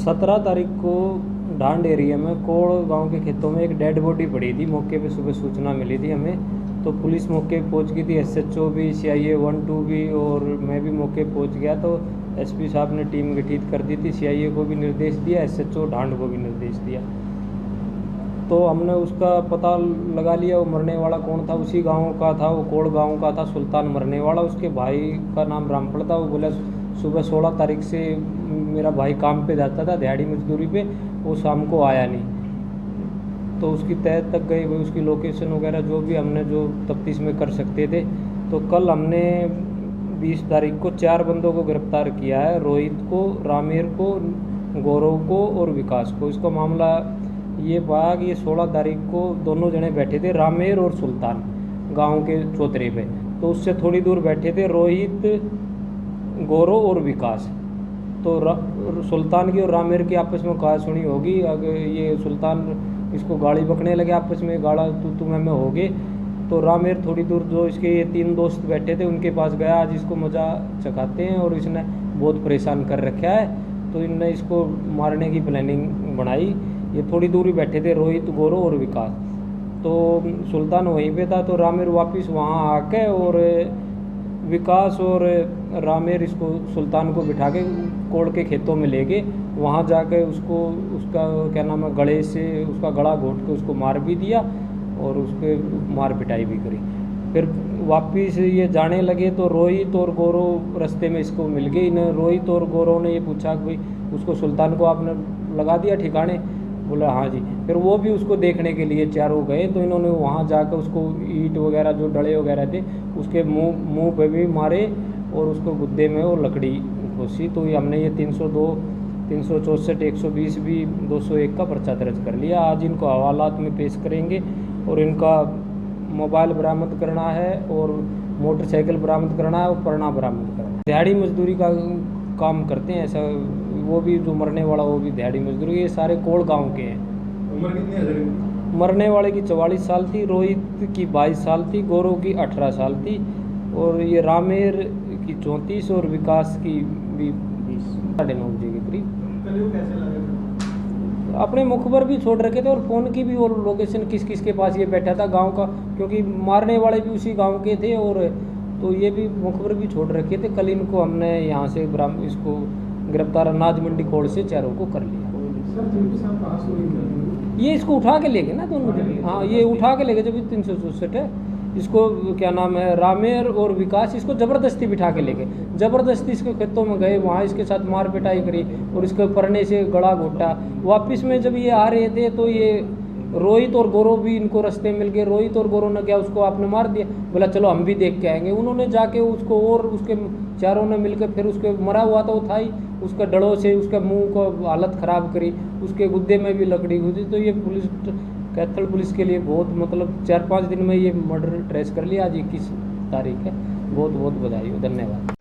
17 तारीख को ढांड एरिया में कोड़ गांव के खेतों में एक डेड बॉडी पड़ी थी। मौके पे सुबह सूचना मिली थी हमें, तो पुलिस मौके पे पहुंच गई थी। एसएचओ भी, सीआईए 1-2 भी, और मैं भी मौके पे पहुंच गया। तो एसपी साहब ने टीम गठित कर दी थी। सीआईए को भी निर्देश दिया, एसएचओ ढांड को भी निर्देश दिया। तो हमने उसका पता लगा लिया, वो मरने वाला कौन था। उसी गाँव का था, वो कोड़ गाँव का था सुल्तान मरने वाला। उसके भाई का नाम रामफल था। वो बोला सुबह 16 तारीख से मेरा भाई काम पे जाता था दिहाड़ी मजदूरी पे, वो शाम को आया नहीं। तो उसकी तह तक गए, भाई उसकी लोकेशन वगैरह जो भी हमने जो तफ्तीश में कर सकते थे। तो कल हमने 20 तारीख को 4 बंदों को गिरफ्तार किया है। रोहित को, रामेर को, गौरव को और विकास को। इसका मामला ये पाया कि ये 16 तारीख को दोनों जने बैठे थे, रामेर और सुल्तान, गांव के चौतरे पे। तो उससे थोड़ी दूर बैठे थे रोहित, गौरव और विकास। तो सुल्तान की और रामेर की आपस में कहा सुनी होगी। अगर ये सुल्तान इसको गाली बकने लगे, आपस में गाला तू मैं हो गए। तो रामेर थोड़ी दूर जो इसके ये 3 दोस्त बैठे थे उनके पास गया, आज इसको मजा चखाते हैं और इसने बहुत परेशान कर रखा है। तो इनने इसको मारने की प्लानिंग बनाई। ये थोड़ी दूर ही बैठे थे, रोहित, गौरव और विकास। तो सुल्तान वहीं पे था। तो रामेर वापस वहाँ आके और विकास और रामेर इसको सुल्तान को बिठा के कोड़ के खेतों में ले गए। वहाँ जाके उसको उसका क्या नाम है, गले से उसका गला घोट के उसको मार भी दिया और उसके मार पिटाई भी करी। फिर वापिस ये जाने लगे तो रोहित और गौरव रास्ते में इसको मिल गए। इन रोहित और गौरव ने ये पूछा कि भाई उसको सुल्तान को आपने लगा दिया ठिकाने? बोला हाँ जी। फिर वो भी उसको देखने के लिए चारों गए। तो इन्होंने वहाँ जाकर उसको ईंट वगैरह जो डले वगैरह थे उसके मुंह पे भी मारे और उसको गुद्दे में वो लकड़ी घोसी। तो हमने ये 302, 364, 120 भी 201 का पर्चा दर्ज कर लिया। आज इनको हवालात में पेश करेंगे और इनका मोबाइल बरामद करना है और मोटरसाइकिल बरामद करना है और परना बरामद करना है। दिहाड़ी मजदूरी का काम करते हैं ऐसा। वो भी जो मरने वाला वो भी दिहाड़ी मजदूरी। ये सारे कोड़ गांव के हैं। उम्र कितनी है? मरने वाले की 44 साल थी, रोहित की 22 साल थी, गौरव की 18 साल थी और ये रामेर की 34 और विकास की भी 9:30 बजे के करीब। अपने मुखबर भी छोड़ रखे थे और फ़ोन की भी और लोकेशन किस किस के पास ये बैठा था गांव का, क्योंकि मारने वाले भी उसी गांव के थे। और तो ये भी मुखबर भी छोड़ रखे थे। कल इनको हमने यहाँ से इसको गिरफ्तार अनाज मंडी कोड़ से चारों को कर लिया। ये इसको उठा के ले गए ना दोनों जन। हाँ, ये उठा के ले गए। जब 364 है इसको क्या नाम है, रामेर और विकास इसको ज़बरदस्ती बिठा के ले गए। ज़बरदस्ती इसके खेतों में गए, वहाँ इसके साथ मार पिटाई करी और इसके परने से गला घोटा। वापस में जब ये आ रहे थे तो ये रोहित और गौरव भी इनको रास्ते मिल गए। रोहित और गौरव ने क्या, उसको आपने मार दिया। बोला चलो हम भी देख के आएंगे। उन्होंने जाके उसको और उसके चारों ने मिलकर फिर उसके मरा हुआ था वो था ही, उसके डड़ों से उसका मुंह को हालत ख़राब करी, उसके गुद्दे में भी लकड़ी घुसी। तो ये पुलिस, कैथल पुलिस के लिए बहुत मतलब 4-5 दिन में ये मर्डर ट्रेस कर लिया। आज 21 तारीख है। बहुत बहुत बधाई हो, धन्यवाद।